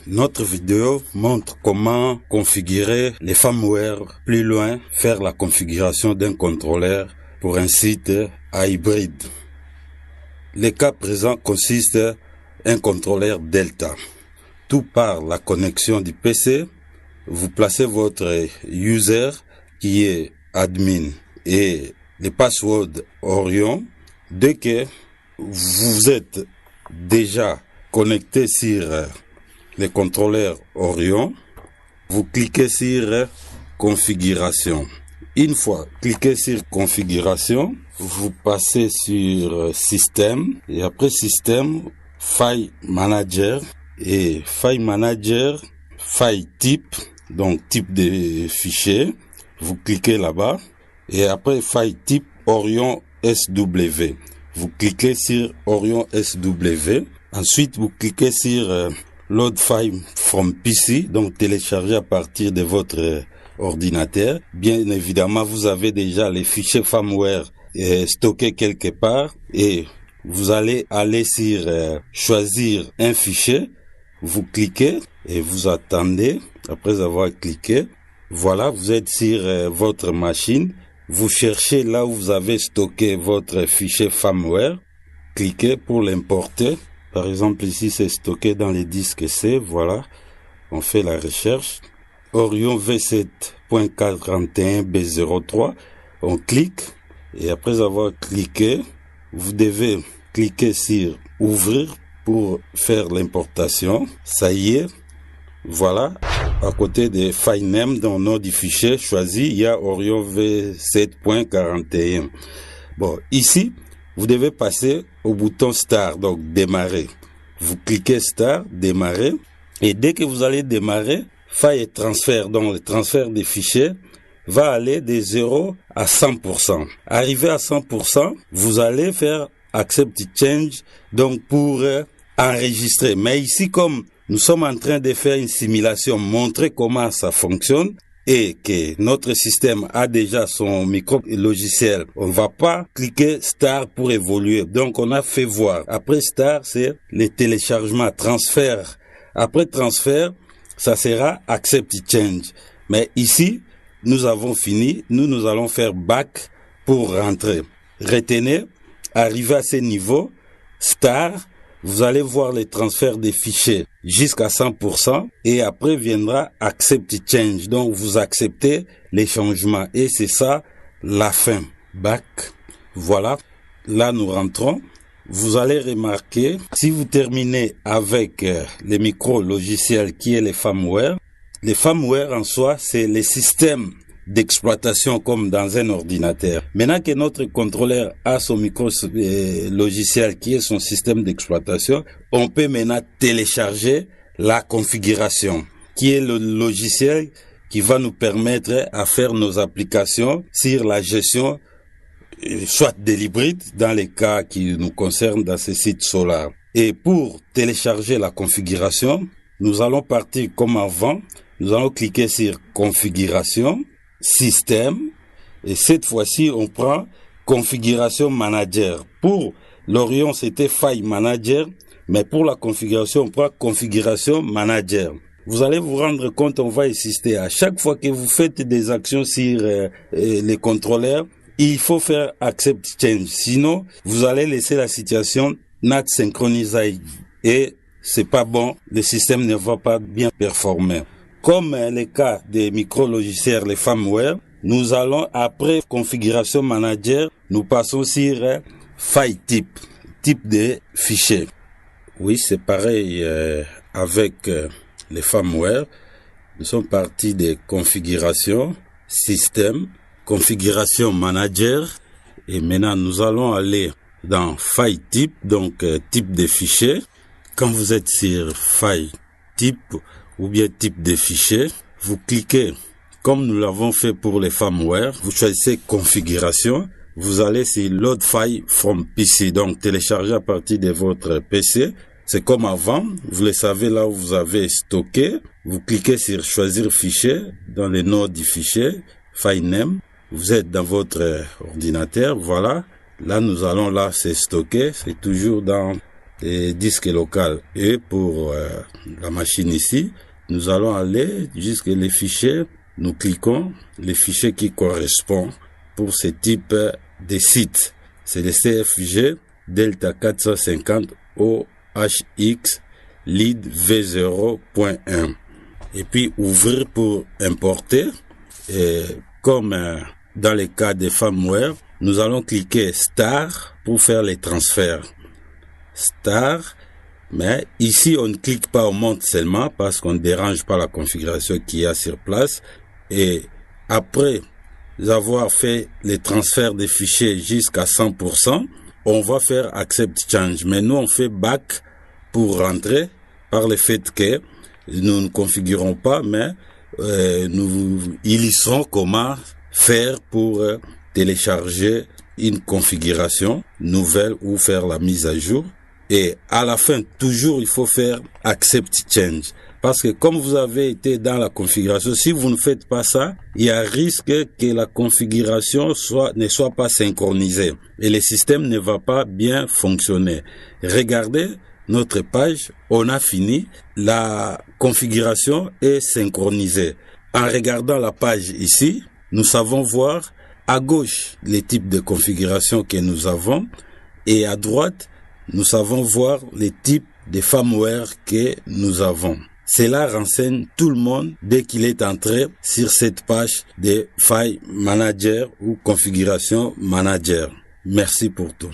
Notre vidéo montre comment configurer les firmware. Plus loin, faire la configuration d'un contrôleur pour un site hybride. Le cas présent consiste en un contrôleur Delta. Tout par la connexion du PC, vous placez votre user qui est admin et le password Orion. Dès que vous êtes déjà connecté sur le contrôleur Orion, vous cliquez sur configuration. Une fois cliqué sur configuration, vous passez sur système et après système, file manager et file manager, file type, donc type de fichier. Vous cliquez là-bas et après file type Orion SW. Vous cliquez sur Orion SW. Ensuite, vous cliquez sur Load file from PC, donc télécharger à partir de votre ordinateur. Bien évidemment, vous avez déjà les fichiers firmware stockés quelque part et vous allez aller sur choisir un fichier. Vous cliquez et vous attendez. Après avoir cliqué, voilà, vous êtes sur votre machine. Vous cherchez là où vous avez stocké votre fichier firmware. Cliquez pour l'importer. Par exemple, ici, c'est stocké dans les disques C. Voilà. On fait la recherche. Orion V7.41B03. On clique. Et après avoir cliqué, vous devez cliquer sur ouvrir pour faire l'importation. Ça y est. Voilà. À côté des file name, dans le nom du fichier choisi, il y a Orion V7.41. Bon, ici, vous devez passer au bouton Start, donc démarrer. Vous cliquez Start, démarrer. Et dès que vous allez démarrer, file et transfert, donc le transfert des fichiers, va aller de 0 à 100%. Arrivé à 100%, vous allez faire Accept Change, donc pour enregistrer. Mais ici, comme nous sommes en train de faire une simulation, montrer comment ça fonctionne, et que notre système a déjà son micro-logiciel, on va pas cliquer Start pour évoluer. Donc, on a fait voir. Après Start, c'est le téléchargement, transfert. Après transfert, ça sera Accept Change. Mais ici, nous avons fini. Nous allons faire Back pour rentrer. Retenez, arrivé à ce niveau, Start, vous allez voir les transferts des fichiers jusqu'à 100% et après viendra Accept Change. Donc, vous acceptez les changements et c'est ça la fin. Back. Voilà. Là, nous rentrons. Vous allez remarquer, si vous terminez avec les micro-logiciels qui est les firmware en soi, c'est les systèmes d'exploitation comme dans un ordinateur. Maintenant que notre contrôleur a son micro-logiciel qui est son système d'exploitation, on peut maintenant télécharger la configuration, qui est le logiciel qui va nous permettre à faire nos applications sur la gestion, soit de l'hybride, dans les cas qui nous concernent dans ces sites solaires. Et pour télécharger la configuration, nous allons partir comme avant. Nous allons cliquer sur configuration, système, et cette fois-ci, on prend configuration manager. Pour l'Orion, c'était file manager, mais pour la configuration, on prend configuration manager. Vous allez vous rendre compte, on va insister à chaque fois que vous faites des actions sur les contrôleurs, il faut faire accept change. Sinon, vous allez laisser la situation not synchronisée et c'est pas bon. Le système ne va pas bien performer. Comme le cas des micro-logiciels, les firmware, nous allons, après configuration manager, nous passons sur file type, type de fichier. Oui, c'est pareil avec les firmware. Nous sommes partis de configuration, système, configuration manager. Et maintenant, nous allons aller dans file type, donc type de fichier. Quand vous êtes sur file type, ou bien type de fichier, vous cliquez, comme nous l'avons fait pour les firmware, vous choisissez configuration, vous allez sur load file from PC, donc télécharger à partir de votre PC. C'est comme avant, vous le savez là où vous avez stocké, vous cliquez sur choisir fichier, dans le nom du fichier, file name, vous êtes dans votre ordinateur, voilà, là nous allons là c'est stocké, c'est toujours dans disque local. Et pour la machine ici, nous allons aller jusqu'à les fichiers. Nous cliquons les fichiers qui correspondent pour ce type de site. C'est le CFG Delta 450 OHX lead V0.1. Et puis ouvrir pour importer. Et comme dans le cas des firmware, nous allons cliquer Star pour faire les transferts. Star, mais ici on ne clique pas, on monte seulement parce qu'on ne dérange pas la configuration qu'il y a sur place. Et après avoir fait les transferts des fichiers jusqu'à 100%, on va faire Accept Change. Mais nous on fait Back pour rentrer par le fait que nous ne configurons pas, mais nous illustrons comment faire pour télécharger une configuration nouvelle ou faire la mise à jour. Et à la fin, toujours, il faut faire Accept Change. Parce que comme vous avez été dans la configuration, si vous ne faites pas ça, il y a risque que la configuration ne soit pas synchronisée. Et le système ne va pas bien fonctionner. Regardez notre page, on a fini. La configuration est synchronisée. En regardant la page ici, nous savons voir à gauche les types de configuration que nous avons et à droite, nous savons voir les types de firmware que nous avons. Cela renseigne tout le monde dès qu'il est entré sur cette page de File Manager ou Configuration Manager. Merci pour tout.